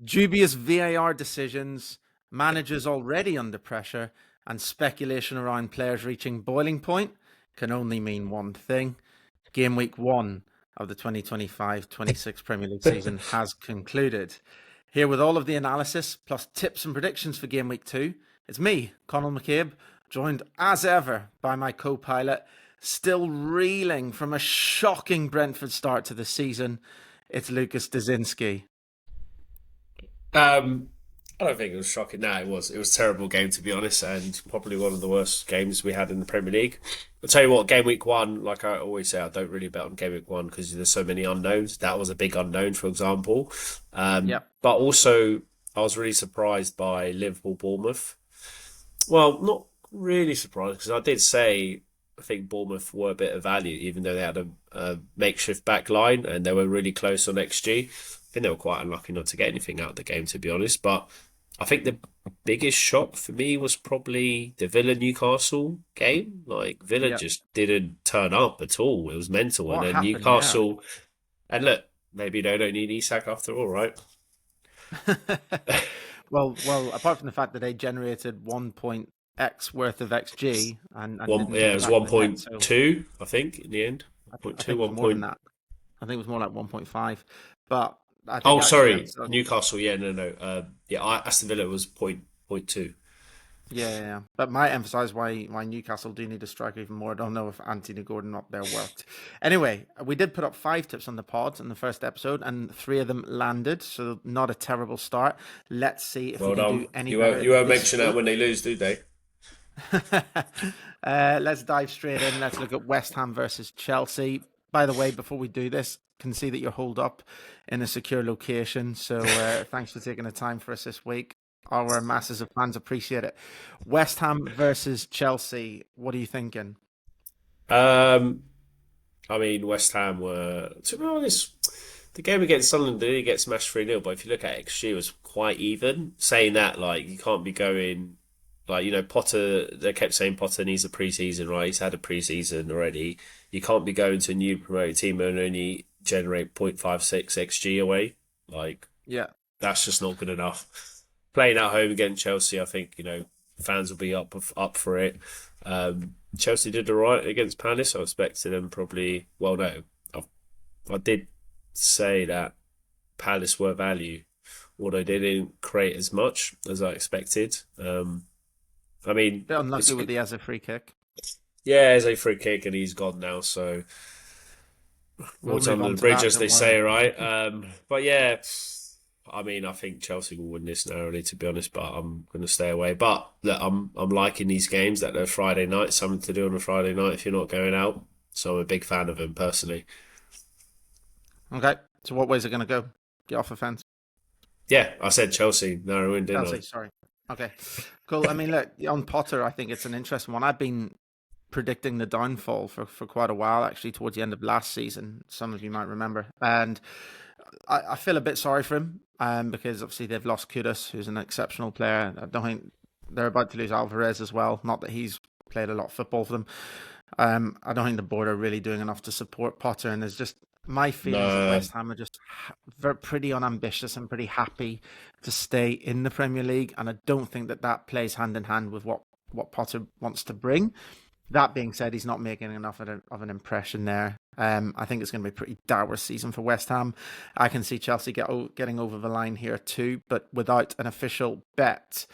Dubious VAR decisions, managers already under pressure, and speculation around players reaching boiling point can only mean one thing. Game week 1 of the 2025-26 Premier League season has concluded. Here with all of the analysis, plus tips and predictions for game week 2, it's me, Conal McCabe, joined as ever by my co-pilot, still reeling from a shocking Brentford start to the season. It's Lucas Dazinski. Um, I don't think it was shocking. No, it was. It was a terrible game to be honest, and probably one of the worst games we had in the Premier League. I'll tell you what, game week 1, like I always say, I don't really bet on game week 1 because there's so many unknowns. That was a big unknown, for example. Yep. But also, I was really surprised by Liverpool Bournemouth. Well, not really surprised because I did say I think Bournemouth were a bit of value, even though they had a makeshift back line and they were really close on XG. I think they were quite unlucky not to get anything out of the game, to be honest. But I think the biggest shock for me was probably the Villa Newcastle game. Like Villa Yep. just didn't turn up at all. It was mental. And What then happened there? Newcastle, and look, maybe they don't need Isak after all, right? Well, apart from the fact that they generated 1 point X worth of XG and One, didn't yeah, put it the was back of one the net, point so two, I think, in the end. Point I two, think it was one more than point. that. I think it was more like 1.5. But I think Oh, actually sorry, that's Newcastle. Yeah, no, no. Yeah, Aston Villa was point two. yeah, yeah, yeah. But might emphasize why Newcastle do need a striker even more. I don't know if Anthony Gordon up there worked. Anyway, we did put up 5 tips on the pods in the first episode, and 3 of them landed, so not a terrible start. Let's see if we Well can do done. any You better won't this mention that week. when they lose, do they? Let's dive straight in. Let's look at West Ham versus Chelsea. By the way, before we do this, can see that you're holed up in a secure location. So thanks for taking the time for us this week. Our masses of fans appreciate it. West Ham versus Chelsea. What are you thinking? Um, I mean, West Ham were, to be honest, the game against Sunderland, they did get smashed 3-0, but if you look at XG, it was quite even. Saying that, like, you can't be going, like, Potter, they kept saying Potter needs a pre-season, right? He's had a pre-season already. You can't be going to a new promoted team and only generate 0.56 XG away. Like, Yeah. that's just not good enough. Playing at home against Chelsea, I think, fans will be up for it. Chelsea did all right against Palace. I expected them probably, well, no, I did say that Palace were value, although they didn't create as much as I expected. I mean, Bit unlucky it's with the Eze free kick. yeah, it's a free kick and he's gone now, so We'll water move under on the to bridge, that. as they Don't worry. say, right? But yeah, I mean, I think Chelsea will win this narrowly, to be honest. But I'm going to stay away. But look, I'm liking these games that they're Friday night, something to do on a Friday night if you're not going out. So I'm a big fan of them personally. Okay. So what way is it going to go? Get off the fence. Yeah, I said Chelsea narrow win, didn't Chelsea. I? Sorry. Okay. Cool. I mean, look, on Potter, I think it's an interesting one. I've been predicting the downfall for quite a while, actually, towards the end of last season. Some of you might remember. And I feel a bit sorry for him because obviously they've lost Kudus, who's an exceptional player. I don't think they're about to lose Alvarez as well. Not that he's played a lot of football for them. I don't think the board are really doing enough to support Potter. And there's just my feelings that No, West Ham are just very pretty unambitious and pretty happy to stay in the Premier League. And I don't think that that plays hand in hand with what Potter wants to bring. That being said, he's not making enough of an impression there. I think it's going to be a pretty dour season for West Ham. I can see Chelsea getting over the line here too, but without an official bet.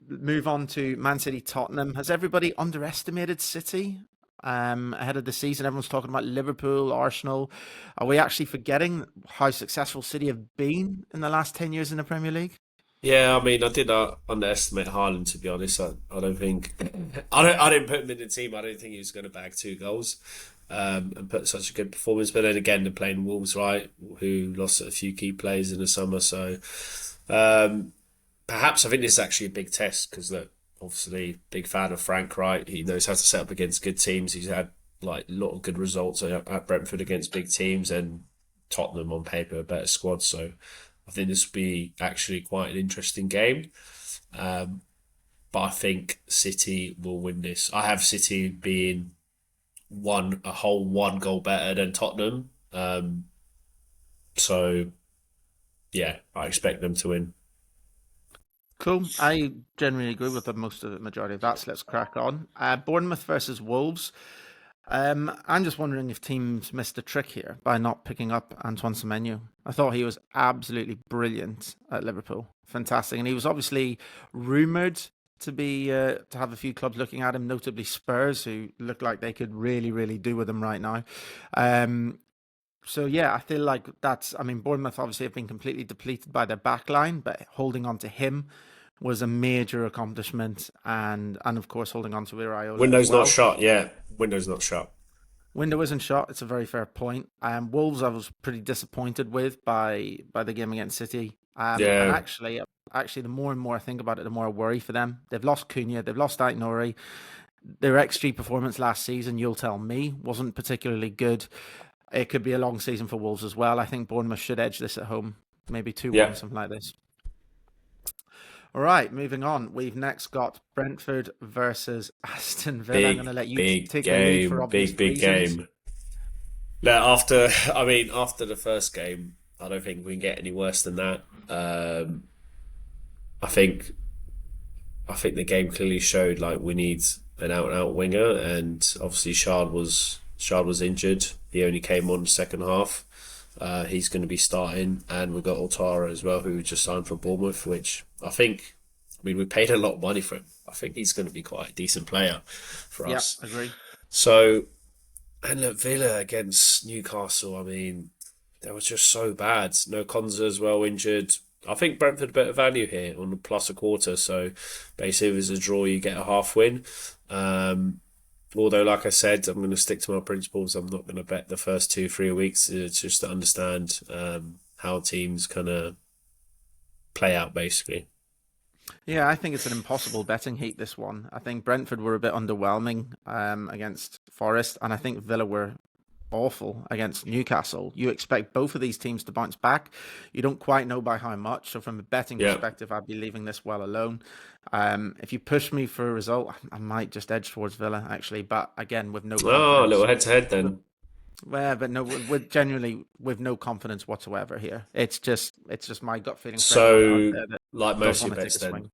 Move on to Man City Tottenham. Has everybody underestimated City ahead of the season? Everyone's talking about Liverpool, Arsenal. Are we actually forgetting how successful City have been in the last 10 years in the Premier League? yeah, I mean, I did underestimate Haaland, to be honest. I don't think I didn't put him in the team. I don't think he was going to bag 2 goals and put such a good performance. But then again, they're playing Wolves, right, who lost a few key players in the summer. So um, perhaps I think this is actually a big test because look, obviously, big fan of Frank, right? He knows how to set up against good teams. He's had like a lot of good results at Brentford against big teams and Tottenham on paper a better squad. So I think this will be actually quite an interesting game. Um, but I think City will win this. I have City being a whole 1 goal better than Tottenham. So yeah, I expect them to win. Cool. I generally agree with most of the majority of that. So let's crack on. Bournemouth versus Wolves. I'm just wondering if teams missed a trick here by not picking up Antoine Semenyo. I thought he was absolutely brilliant at Liverpool, fantastic, and he was obviously rumored to be to have a few clubs looking at him, notably Spurs, who look like they could really, really do with him right now. Um, so yeah, I feel like that's. I mean, Bournemouth obviously have been completely depleted by their back line, but holding on to him was a major accomplishment, and of course holding on to Iraola as Window's not well. shut. Yeah, window's not shut. Window isn't shot. It's a very fair point. Wolves, I was pretty disappointed with by the game against City. And Yeah, actually, the more and more I think about it, the more I worry for them. They've lost Cunha, they've lost Nori. Their XG performance last season, you'll tell me, wasn't particularly good. It could be a long season for Wolves as well. I think Bournemouth should edge this at home, maybe 2-1, yeah, something like this. All right, moving on. We've next got Brentford versus Aston Villa. I'm going to let you big take the lead for game, obvious big reasons. game. Now, after the first game, I don't think we can get any worse than that. I think I think the game clearly showed like we need an out and out winger, and obviously Shard was injured. He only came on the second half. He's going to be starting, and we've got Otara as well, who just signed for Bournemouth, which I think. I mean, we paid a lot of money for him. I think he's going to be quite a decent player for Yeah, us. agree. So, and look, Villa against Newcastle. I mean, they were just so bad. No Konza as well injured. I think Brentford a bit of value here on the plus a quarter. So basically, if it's a draw, you get a half win. Um, Although, like I said, I'm going to stick to my principles. I'm not going to bet the first 2-3 weeks. It's just to understand how teams kind of play out, basically. Yeah, I think it's an impossible betting heat, this one. I think Brentford were a bit underwhelming against Forest, and I think Villa were awful against Newcastle. You expect both of these teams to bounce back. You don't quite know by how much. So, from a betting Yeah. perspective, I'd be leaving this well alone. If you push me for a result, I might just edge towards Villa, actually. But again, with no Oh, a little confidence. head to head then. Well, but no, with genuinely with no confidence whatsoever here. It's just my gut feeling for anyone out So, there that like does most of want your to take bets, a then swing.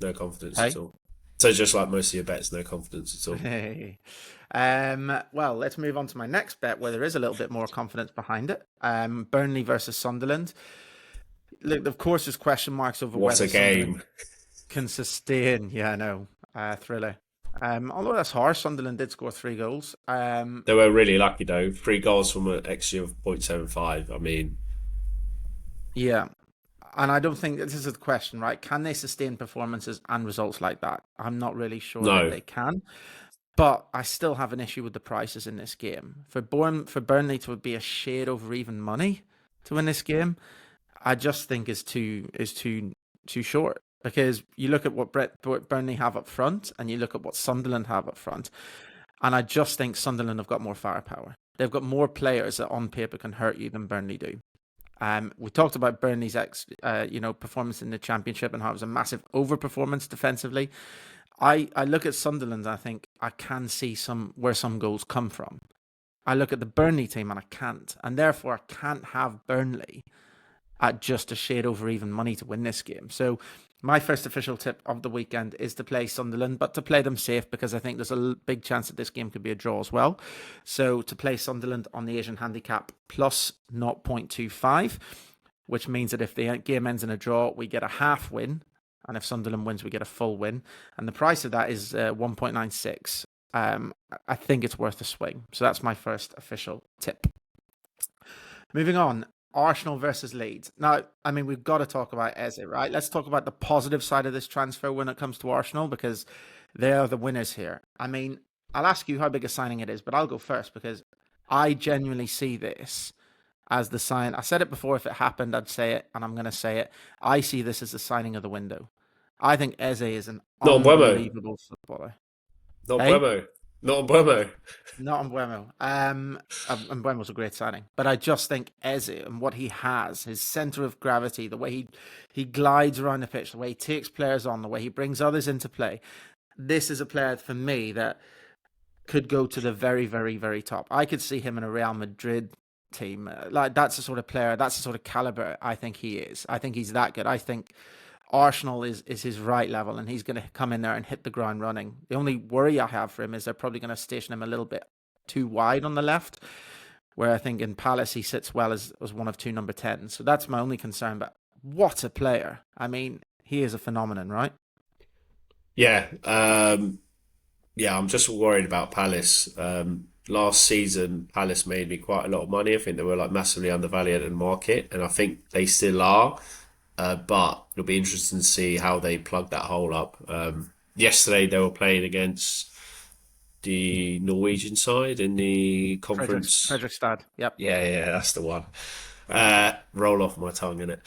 no confidence at Hey. all. So, just like most of your bets, no confidence at all. Hey. Well, let's move on to my next bet where there is a little bit more confidence behind it. Burnley versus Sunderland. Look, of course, there's question marks over What whether a Sunderland game! can sustain. Yeah, I know. Thriller. Although that's harsh, Sunderland did score 3 goals. They were really lucky though. 3 goals from an XG of 0.75. I mean, Yeah. And I don't think this is the question, right? Can they sustain performances and results like that? I'm not really sure that no, they can. But I still have an issue with the prices in this game. For Burnley to be a shade over even money to win this game, I just think is too short. Because you look at what Burnley have up front, and you look at what Sunderland have up front, and I just think Sunderland have got more firepower. They've got more players that on paper can hurt you than Burnley do. We talked about Burnley's performance in the Championship and how it was a massive overperformance defensively. I look at Sunderland and I think I can see some goals come from. I look at the Burnley team and I can't, and therefore I can't have Burnley at just a shade over even money to win this game. So my first official tip of the weekend is to play Sunderland, but to play them safe because I think there's a big chance that this game could be a draw as well. So to play Sunderland on the Asian handicap plus 0.25, which means that if the game ends in a draw, we get a half win. And if Sunderland wins, we get a full win. And the price of that is 1.96. I think it's worth a swing. So that's my first official tip. Moving on, Arsenal versus Leeds. Now, I mean, we've got to talk about Eze, right? Let's talk about the positive side of this transfer when it comes to Arsenal because they are the winners here. I mean, I'll ask you how big a signing it is, but I'll go first because I genuinely see this as the sign. I said it before, if it happened, I'd say it, and I'm going to say it. I see this as the signing of the window. I think Eze is an not on Buemo. unbelievable footballer. Not Hey? Buemo. Not on Buemo. Not on Buemo. And Buemo's a great signing, but I just think Eze and what he has, his center of gravity, the way he glides around the pitch, the way he takes players on, the way he brings others into play. This is a player for me that could go to the very, very, very top. I could see him in a Real Madrid team. Like that's the sort of player, that's the sort of caliber I think he is. I think he's that good. I think Arsenal is his right level, and he's going to come in there and hit the ground running. The only worry I have for him is they're probably going to station him a little bit too wide on the left, where I think in Palace he sits well as one of two number 10s. So that's my only concern. But what a player! I mean, he is a phenomenon, right? Yeah, yeah. I'm just worried about Palace. Last season, Palace made me quite a lot of money. I think they were like massively undervalued in the market, and I think they still are. But it'll be interesting to see how they plug that hole up. Yesterday they were playing against the Norwegian side in the conference. Fredrikstad. Yep. Yeah, yeah, that's the one. Roll off my tongue in it.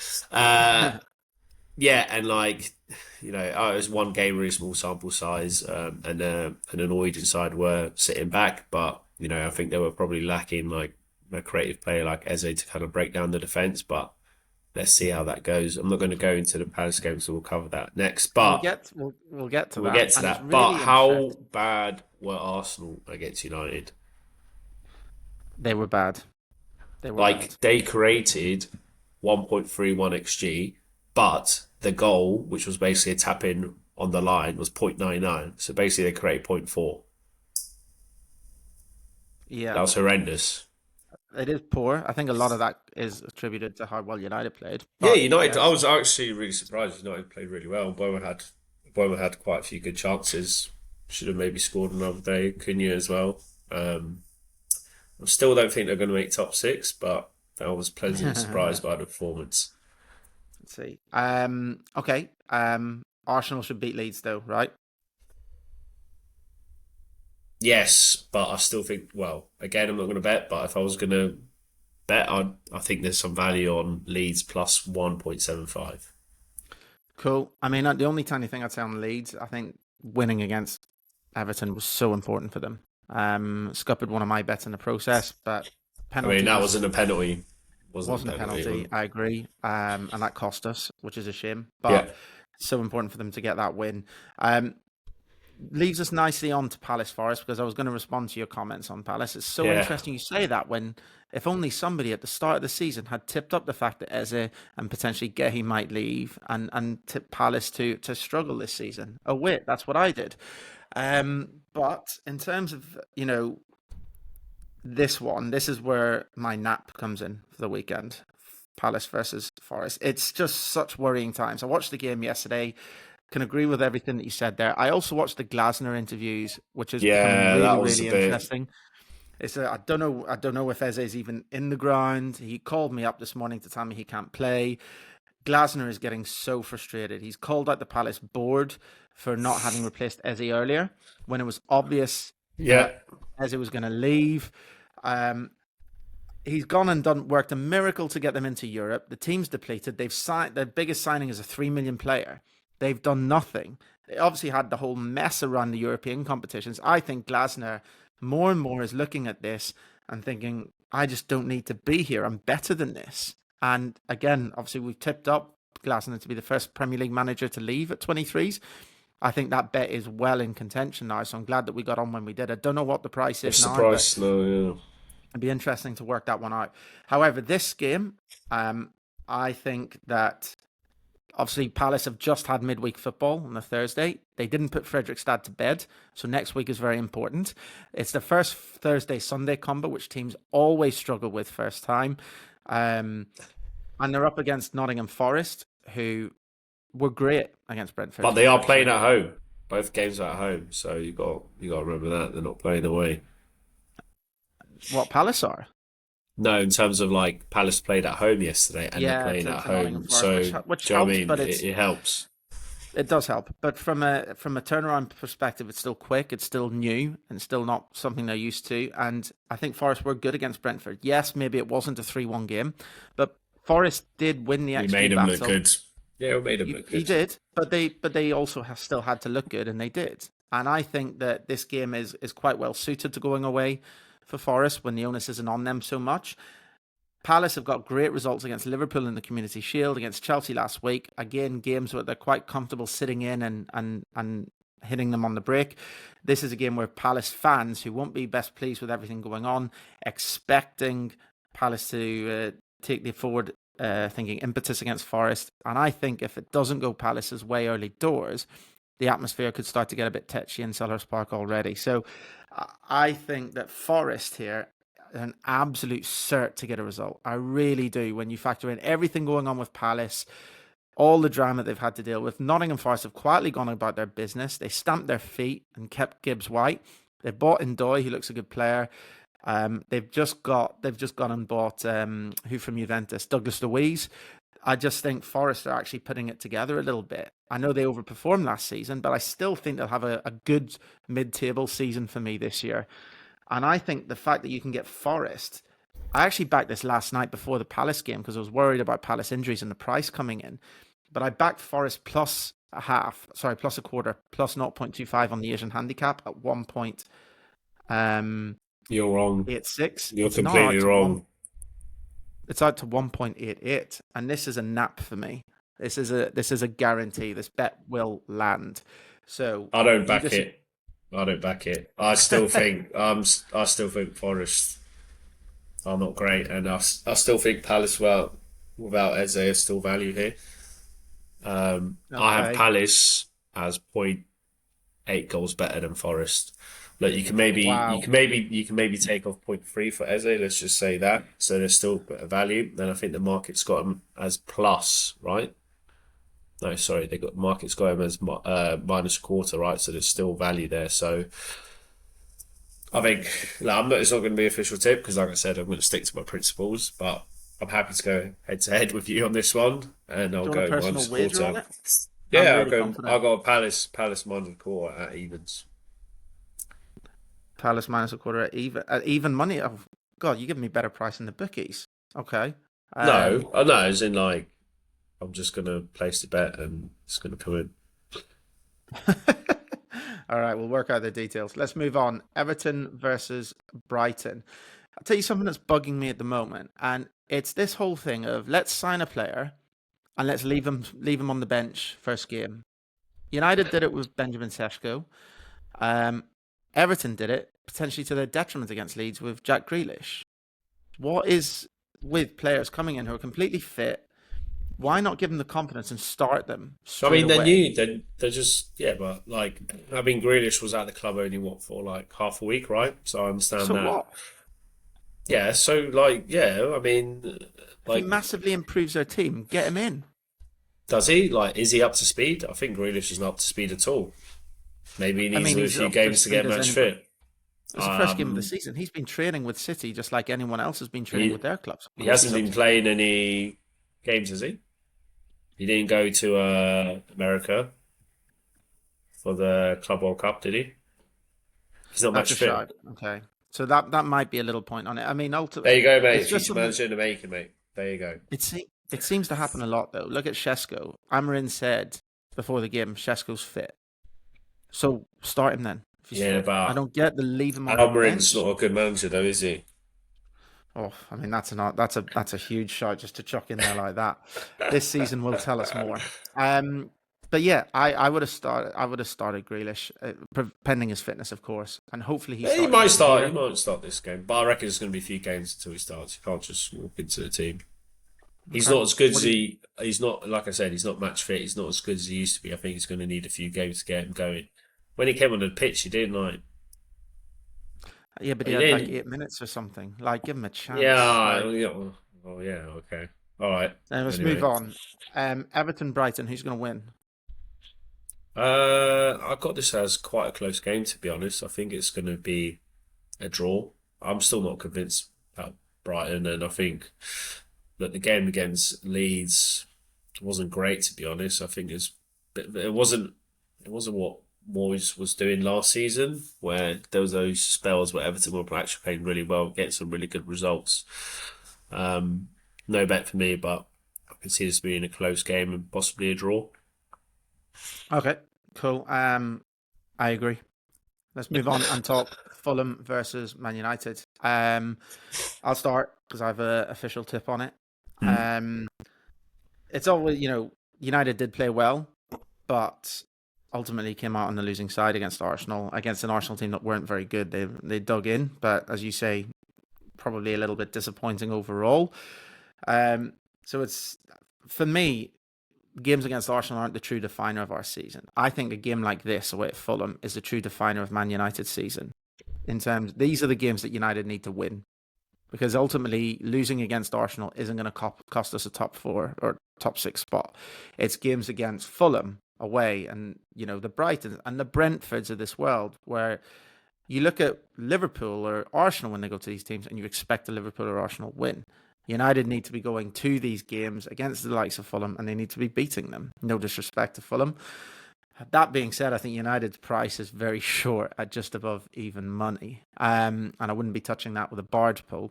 Yeah, and like it was one game, really small sample size, and the Norwegian side were sitting back, but I think they were probably lacking like a creative player like Eze to kind of break down the defense. But let's see how that goes. I'm not going to go into the Palace game, so we'll cover that next. But we'll get to we'll that. get to And it's that. But really how interesting. bad were Arsenal against United? They were bad. They were bad. Like they created 1.31 xg, but the goal, which was basically a tap in on the line, was 0.99. So basically, they created zero point 0.4. Yeah, That was horrendous. it is poor. I think a lot of that is attributed to how well United played. Yeah, But United. I yes, was actually really surprised. United played really well. Bowen had quite a few good chances. Should have maybe scored another day. Cunha as well. I still don't think they're going to make top six, but I was pleasantly surprised by the performance. let's see. Okay. Arsenal should beat Leeds though, right? Yes, but I still think. Well, again, I'm not going to bet. But if I was going to bet, I think there's some value on Leeds plus 1.75. Cool. I mean, the only tiny thing I'd say on Leeds, I think winning against Everton was so important for them. Scuppered one of my bets in the process, but I mean, penalty that was wasn't a penalty. Wasn't wasn't a a penalty. penalty. I agree, and that cost us, which is a shame. But Yeah, so important for them to get that win. Um, Leaves us nicely on to Palace-Forest because I was going to respond to your comments on Palace. It's so yeah. interesting you say that when if only somebody at the start of the season had tipped up the fact that Eze and potentially Gehi might leave and tipped Palace to struggle this season. Oh wait, that's what I did. But in terms of this one, this is where my nap comes in for the weekend. Palace versus Forest. It's just such worrying times. I watched the game yesterday. Can agree with everything that you said there. I also watched the Glasner interviews, which is becoming Yeah, really, that was a really bit. interesting. I don't know if Eze's even in the ground. He called me up this morning to tell me he can't play. Glasner is getting so frustrated. He's called out the Palace board for not having replaced Eze earlier when it was obvious Yeah, that Eze was going to leave. Um, he's gone and worked a miracle to get them into Europe. The team's depleted. They've signed their biggest signing is a 3 million player. They've done nothing. They obviously had the whole mess around the European competitions. I think Glasner more and more is looking at this and thinking, I just don't need to be here. I'm better than this. And again, obviously, we've tipped up Glasner to be the first Premier League manager to leave at 23s. I think that bet is well in contention now. So I'm glad that we got on when we did. I don't know what the price is what's the now, but price? No, yeah. it'd be interesting to work that one out. However, this game, I think that obviously Palace have just had midweek football on the Thursday. They didn't put Fredrikstad to bed, so next week is very important. It's the first Thursday-Sunday combo, which teams always struggle with first time. And they're up against Nottingham Forest, who were great against Brentford, But to be they are fair. playing at home. Both games are at home, so you got to remember that they're not playing away. What Palace are? No, in terms of like Palace played at home yesterday and they're Yeah, playing at to Nottingham home. Forest, So, which do which you know what I helps, mean? but It helps. it does help. But from a turnaround perspective, it's still quick, it's still new, and still not something they're used to. And I think Forest were good against Brentford. Yes, maybe it wasn't a 3-1 game, but Forest did win the We XG made them look battle. good. Yeah, we made them look He good. did, but they also have still had to look good, and they did. And I think that this game is quite well suited to going away for Forest when the onus isn't on them so much. Palace have got great results against Liverpool in the Community Shield, against Chelsea last week. Again, games where they're quite comfortable sitting in and hitting them on the break. This is a game where Palace fans, who won't be best pleased with everything going on, expecting Palace to take the forward thinking impetus against Forest. And I think if it doesn't go Palace's way early doors, the atmosphere could start to get a bit tetchy in Selhurst Park already. So I think that Forest here are an absolute cert to get a result. I really do. When you factor in everything going on with Palace, all the drama they've had to deal with, Nottingham Forest have quietly gone about their business. They stamped their feet and kept Gibbs White. They bought Ndoye, who looks a good player. They've just gone and bought who from Juventus, Douglas Luiz. I just think Forest are actually putting it together a little bit. I know they overperformed last season, but I still think they'll have a good mid-table season for me this year. And I think the fact that you can get Forest, I actually backed this last night before the Palace game because I was worried about Palace injuries and the price coming in. But I backed Forest plus a quarter, plus 0.25 on the Asian handicap at 1. You're wrong. 86. You're completely wrong. It's out to 1.88, and this is a nap for me. This is a guarantee. This bet will land. So I don't back it. I don't back it. I still think Forest are not great, and I still think Palace, well, without Eze, is still value here. I have Palace as 0.8 goals better than Forest. Look, you can maybe take off 0.3 for Eze. Let's just say that. So there's still a bit of value. Then I think the market's got him as plus, right? No, sorry, market's got him as minus a quarter, right? So there's still value there. So I think it's not going to be an official tip because, like I said, I'm going to stick to my principles. But I'm happy to go head to head with you on this one, and I'll go minus a quarter. Yeah, I'll go Palace minus a quarter at evens. Palace minus a quarter at even money. Oh God, you give me better price than the bookies. Okay. No, as in like I'm just gonna place the bet and it's gonna come in. All right, we'll work out the details. Let's move on. Everton versus Brighton. I'll tell you something that's bugging me at the moment, and it's this whole thing of let's sign a player and let's leave him on the bench first game. United did it with Benjamin Sesko. Everton did it potentially to their detriment against Leeds with Jack Grealish. What is with players coming in who are completely fit? Why not give them the confidence and start them straight away? They're just, but like, I mean, Grealish was at the club only, for like half a week, right? So I understand So that. what? Yeah, so like, I mean, If he massively improves their team, get him in. Does he? Like, is he up to speed? I think Grealish isn't up to speed at all. Maybe he needs a few games to get match fit. It's the first game of the season. He's been training with City just like anyone else has been training with their clubs. He hasn't been playing any games, has he? He didn't go to America for the Club World Cup, did he? He's not match fit. Okay. So that might be a little point on it. I mean, ultimately... There you go, mate. Future manager in the making, mate. There you go. It seems to happen a lot, though. Look at Shesko. Amarin said before the game, Shesko's fit. So start him then. But I don't get the leave him on the bench. Amarin's not a good manager, though, is he? Oh, I mean that's a huge shot just to chuck in there like that. This season will tell us more. But yeah, I would have started Grealish, pending his fitness, of course, and hopefully he might start. He might start this game, but I reckon there's going to be a few games until he starts. You can't just walk into the team. He's not as good as he's not, like I said, he's not match fit. He's not as good as he used to be. I think he's going to need a few games to get him going. When he came on the pitch, he didn't like. Yeah, but he had like 8 minutes or something. Like, give him a chance. Yeah. Okay. All right. Then let's move on. Everton Brighton. Who's going to win? I got this as quite a close game, to be honest. I think it's going to be a draw. I'm still not convinced about Brighton, and I think that the game against Leeds wasn't great, to be honest. I think it wasn't what Moyes was doing last season, where there was those spells where Everton were actually playing really well, getting some really good results. No bet for me, but I can see this being a close game and possibly a draw. Okay, cool. I agree. Let's move on and talk Fulham versus Man United. I'll start because I have an official tip on it. It's always, United did play well, but ultimately came out on the losing side against Arsenal, against an Arsenal team that weren't very good. They dug in, but as you say, probably a little bit disappointing overall. So it's, for me, games against Arsenal aren't the true definer of our season. I think a game like this away at Fulham is the true definer of Man United's season. In terms, these are the games that United need to win, because ultimately losing against Arsenal isn't going to cost us a top 4 or top 6 spot. It's games against Fulham away, and the Brightons and the Brentfords of this world, where you look at Liverpool or Arsenal when they go to these teams and you expect a Liverpool or Arsenal win. United need to be going to these games against the likes of Fulham, and they need to be beating them. No disrespect to Fulham. That being said, I think United's price is very short at just above even money. And I wouldn't be touching that with a barge pole.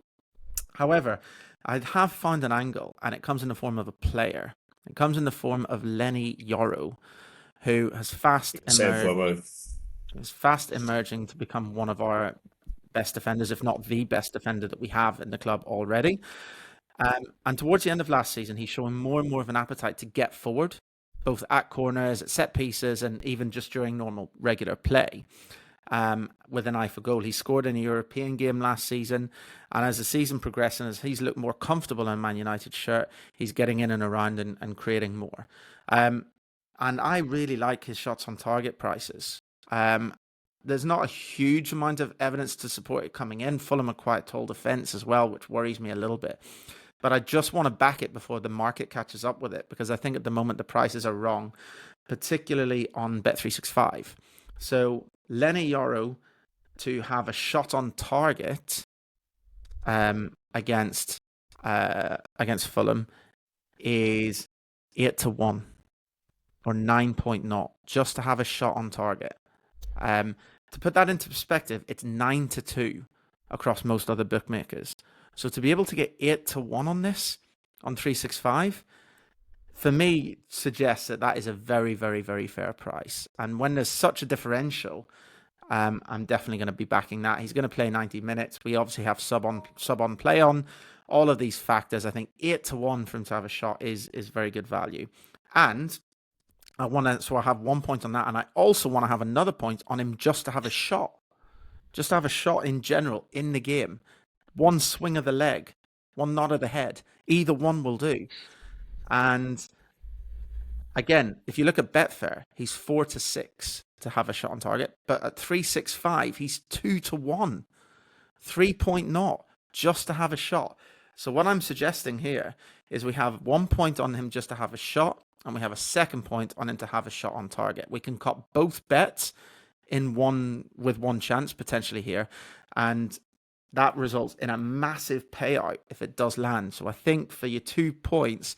However, I have found an angle, and it comes in the form of a player. It comes in the form of Lenny Yoro, who has fast emerging to become one of our best defenders, if not the best defender that we have in the club already. And towards the end of last season, he's showing more and more of an appetite to get forward, both at corners, at set pieces, and even just during normal, regular play, with an eye for goal. He scored in a European game last season, and as the season progressed and as he's looked more comfortable in a Man United shirt, he's getting in and around and creating more. And I really like his shots on target prices. There's not a huge amount of evidence to support it coming in. Fulham are quite tall defence as well, which worries me a little bit. But I just want to back it before the market catches up with it, because I think at the moment the prices are wrong, particularly on Bet365. So Lenny Yoro to have a shot on target against Fulham is 8-1 or 9.0 just to have a shot on target. To put that into perspective, it's 9-2 across most other bookmakers. So to be able to get 8-1 on this on 365, for me, suggests that is a very, very, very fair price. And when there's such a differential, I'm definitely going to be backing that. He's going to play 90 minutes. We obviously have sub on play on. All of these factors, I think 8-1 for him to have a shot is very good value. And I have 1 point on that, and I also want to have another point on him just to have a shot. Just to have a shot in general in the game. One swing of the leg, one nod of the head. Either one will do. And again, if you look at Betfair, he's 4-6 to have a shot on target. But at 365, he's 2-1. 3.0 just to have a shot. So what I'm suggesting here is we have 1 point on him just to have a shot, and we have a second point on him to have a shot on target. We can cut both bets in with one chance potentially here, and that results in a massive payout if it does land. So I think for your 2 points,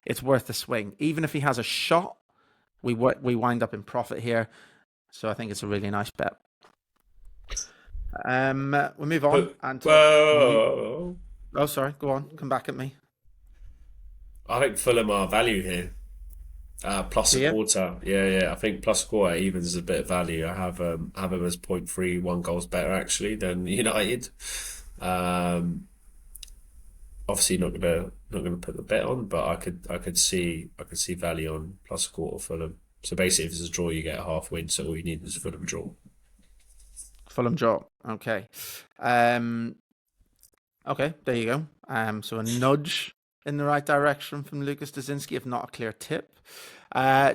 it's worth a swing. Even if he has a shot, we wind up in profit here. So I think it's a really nice bet. We'll move on and talk. Oh, sorry. Go on. Come back at me. I think Fulham are value here. Plus a quarter. Yeah. I think plus a quarter evens a bit of value. I have him as 0.31 goals better actually than United. Obviously not gonna put the bet on, but I could see value on plus a quarter Fulham. So basically, if it's a draw, you get a half win. So all you need is a Fulham draw. Fulham draw. Okay. Okay. There you go. So a nudge in the right direction from Lucas Dazinski, if not a clear tip.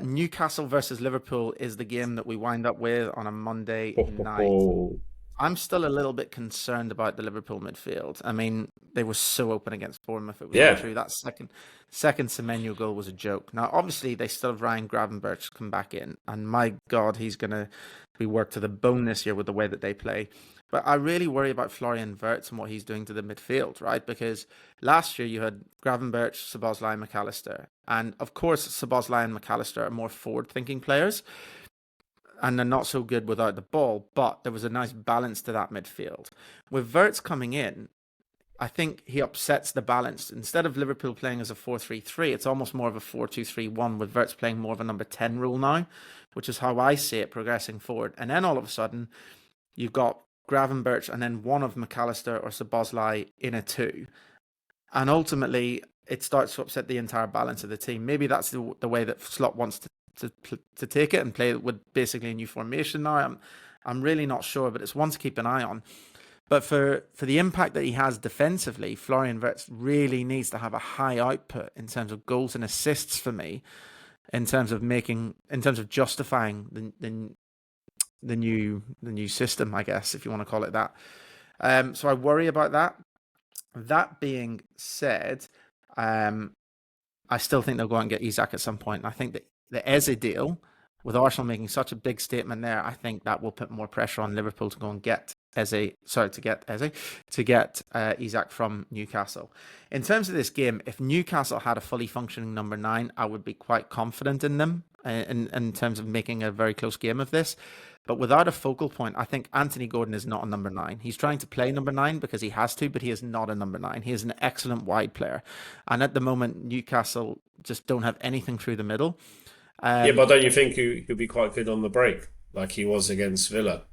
Newcastle versus Liverpool is the game that we wind up with on a Monday night. I'm still a little bit concerned about the Liverpool midfield. I mean, they were so open against Bournemouth. It was true. That second Semenyo goal was a joke. Now, obviously, they still have Ryan Gravenberch come back in. And my God, he's going to be worked to the bone this year with the way that they play. But I really worry about Florian Wirtz and what he's doing to the midfield, right? Because last year you had Gravenberch, Szoboszlai, and McAllister. And of course, Szoboszlai and McAllister are more forward-thinking players. And they're not so good without the ball, but there was a nice balance to that midfield. With Wirtz coming in, I think he upsets the balance. Instead of Liverpool playing as a 4-3-3, it's almost more of a 4-2-3-1 with Wirtz playing more of a number 10 role now, which is how I see it progressing forward. And then all of a sudden, you've got Gravenberch and then one of McAllister or Szoboszlai in a 2. And ultimately, it starts to upset the entire balance of the team. Maybe that's the way that Slot wants to take it and play with basically a new formation now. I'm really not sure, but it's one to keep an eye on. But for the impact that he has defensively, Florian Wirtz really needs to have a high output in terms of goals and assists for me, in terms of justifying the new system, I guess, if you want to call it that. So I worry about that. That being said, I still think they'll go out and get Isak at some point. And I think that the Eze deal, with Arsenal making such a big statement there, I think that will put more pressure on Liverpool to go and get Isak from Newcastle. In terms of this game, if Newcastle had a fully functioning number 9, I would be quite confident in them in terms of making a very close game of this. But without a focal point, I think Anthony Gordon is not a number 9. He's trying to play number 9 because he has to, but he is not a number 9. He is an excellent wide player. And at the moment, Newcastle just don't have anything through the middle. Yeah, but don't you think he'll be quite good on the break, like he was against Villa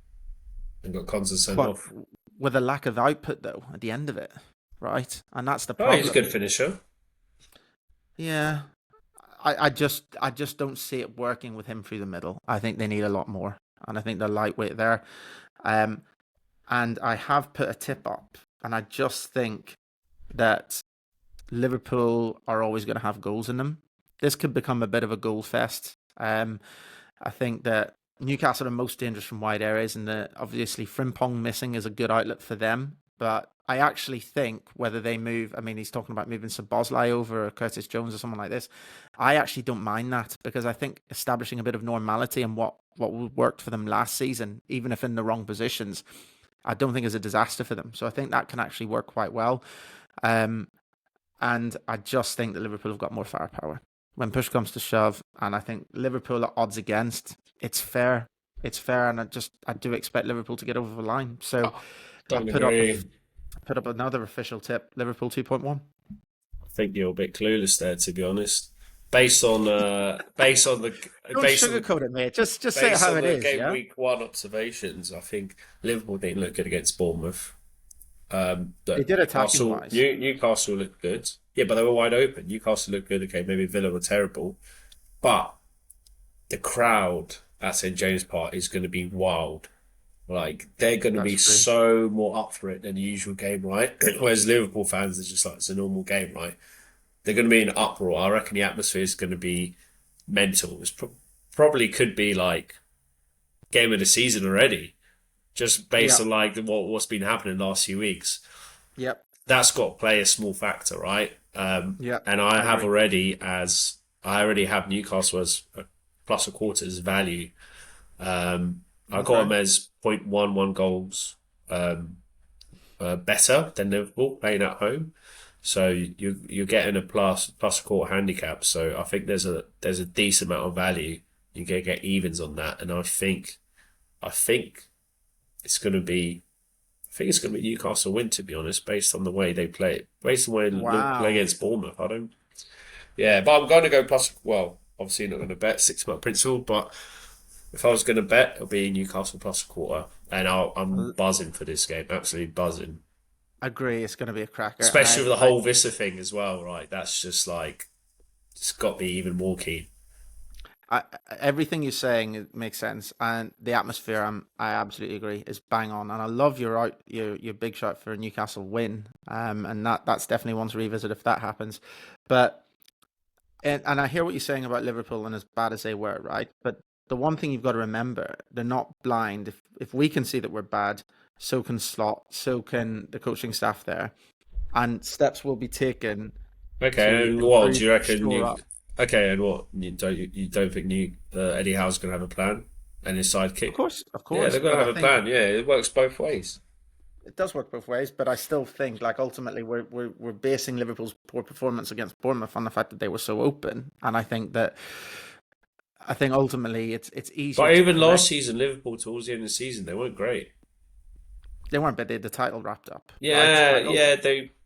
and got Konsa sent off? With a lack of output, though, at the end of it, right? And that's the Oh, problem. he's a good finisher. Yeah. I just don't see it working with him through the middle. I think they need a lot more. And I think they're lightweight there. And I have put a tip up. And I just think that Liverpool are always going to have goals in them. This could become a bit of a goal fest. I think that Newcastle are most dangerous from wide areas, and obviously Frimpong missing is a good outlet for them. But I actually think whether they move, I mean, he's talking about moving Szoboszlai over or Curtis Jones or someone like this. I actually don't mind that, because I think establishing a bit of normality and what worked for them last season, even if in the wrong positions, I don't think is a disaster for them. So I think that can actually work quite well. And I just think that Liverpool have got more firepower when push comes to shove. And I think Liverpool are odds against. It's fair. It's fair. And I do expect Liverpool to get over the line. So Don't agree. put up another official tip, Liverpool 2.1. I think you're a bit clueless there, to be honest. Based on the Don't sugarcoat it, mate. Just say it how it is. game Yeah. week 1 observations, I think Liverpool didn't look good against Bournemouth. They did attacking wise. Newcastle looked good. Yeah, but they were wide open. Newcastle looked good. Okay, maybe Villa were terrible, but the crowd at St James Park is going to be wild. Like, they're going to be That's true. so more up for it than the usual game, right? Whereas Liverpool fans are just like, it's a normal game, right? They're going to be in uproar. I reckon the atmosphere is going to be mental. It's probably could be like game of the season already, just based Yeah. on like what's been happening the last few weeks. Yep. That's got to play a small factor, right? Yeah. And I agree. already have Newcastle as a plus a quarters value. I got Okay. them as 0.11 goals better than Liverpool playing at home. So you're getting a plus a quarter handicap. So I think there's a decent amount of value. You can get evens on that, and I think it's going to be. I think it's going to be Newcastle win, to be honest, based on the way they play. Based on the way they play Wow. against Bournemouth. I don't. Yeah, but I'm going to go plus. Well, obviously not going to bet 6-month principal, but if I was going to bet, it'll be Newcastle plus a quarter, and I'm buzzing for this game. Absolutely buzzing, Agree. It's going to be a cracker. And especially with the whole Vista thing as well. Right, that's just like it's got me even more keen. I, everything you're saying makes sense, and the atmosphere, I absolutely agree, is bang on. And I love your big shot for a Newcastle win, and that's definitely one to revisit if that happens. But and I hear what you're saying about Liverpool and as bad as they were, right? But the one thing you've got to remember, they're not blind. If we can see that we're bad, so can Slot, so can the coaching staff there, and steps will be taken Okay, to and what do improve you and reckon? shore up. Okay, and what you don't think Eddie Howe's going to have a plan and his sidekick? Of Yeah, course, they're going but to I have a think plan. Yeah, it works both ways. it does work both ways, but I still think like ultimately we're basing Liverpool's poor performance against Bournemouth on the fact that they were so open, and I think ultimately it's easier But to even correct. last season, Liverpool towards the end of the season, they weren't great. They weren't, but they had the title wrapped up, right? Yeah, Like yeah,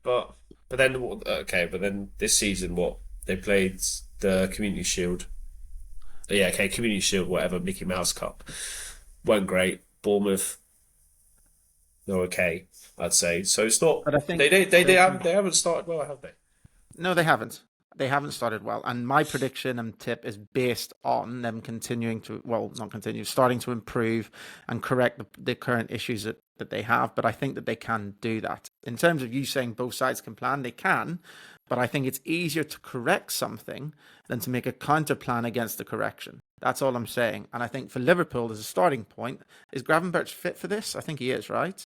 but then okay, but then this season, what they played the Community Shield. Yeah, okay, Community Shield, whatever, Mickey Mouse Cup, weren't great. Bournemouth, they're okay, I'd say. So it's not but I think they they can. haven't started well, have they? No, they haven't. They haven't started well, and my prediction and tip is based on them continuing to, well, not continue, starting to improve and correct the current issues that they have. But I think that they can do that. In terms of you saying both sides can plan, they can, but I think it's easier to correct something than to make a counter plan against the correction. That's all I'm saying. And I think for Liverpool, as a starting point, is Gravenberch fit for this? I think he is, right?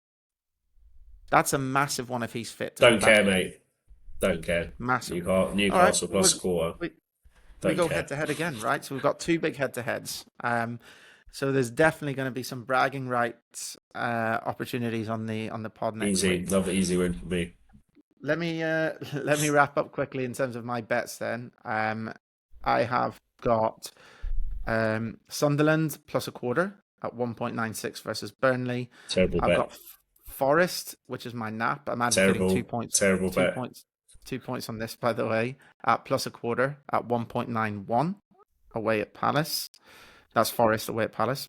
That's a massive one if he's fit. Don't care, mate. Don't care. Massive. All right, Newcastle plus quarter. we Don't go care. head to head again, right? So we've got two big head to heads. So there's definitely going to be some bragging rights opportunities on the pod next Easy, week. another easy win for me. Let me wrap up quickly in terms of my bets. Then I have got Sunderland plus a quarter at 1.96 versus Burnley. Terrible I've bet. got Forest, which is my nap. I'm advocating 2 points. Terrible bet. 2 points on this, by the way, at plus a quarter at 1.91 away at Palace. That's Forest away at Palace.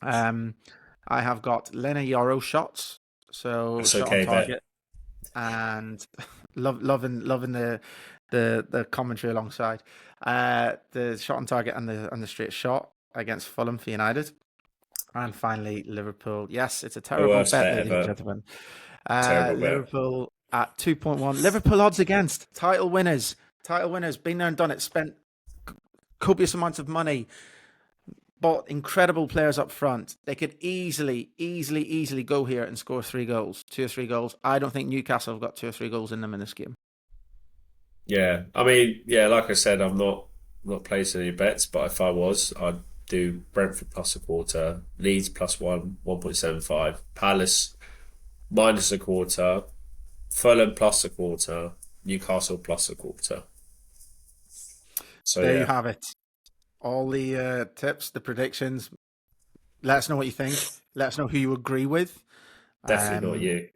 I have got Lena Yoro shots, so That's shot okay, on target, and loving the commentary alongside the shot on target and the straight shot against Fulham for United. And finally, Liverpool. Yes, it's a terrible bet, ladies and gentlemen. Terrible bet. Liverpool at 2.1. Liverpool odds against title winners. Title winners. Been there and done it. Spent copious amounts of money. Bought incredible players up front. They could easily go here and score 3 goals. 2 or 3 goals. I don't think Newcastle have got 2 or 3 goals in them in this game. Yeah, I mean, yeah, like I said, I'm not placing any bets, but if I was, I'd do Brentford plus a quarter, Leeds plus 1.75, Palace minus a quarter, Fulham plus a quarter, Newcastle plus a quarter. So there you have it. All the tips, the predictions. Let us know what you think. Let us know who you agree with. Definitely not you.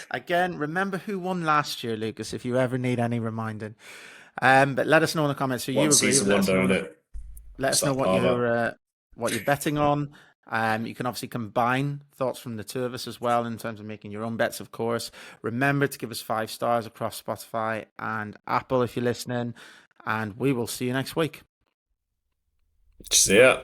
Again, remember who won last year, Lucas, if you ever need any reminding. But let us know in the comments who you agree with. Let us know what you're betting on. You can obviously combine thoughts from the two of us as well in terms of making your own bets, of course. Remember to give us 5 stars across Spotify and Apple if you're listening. And we will see you next week. See ya.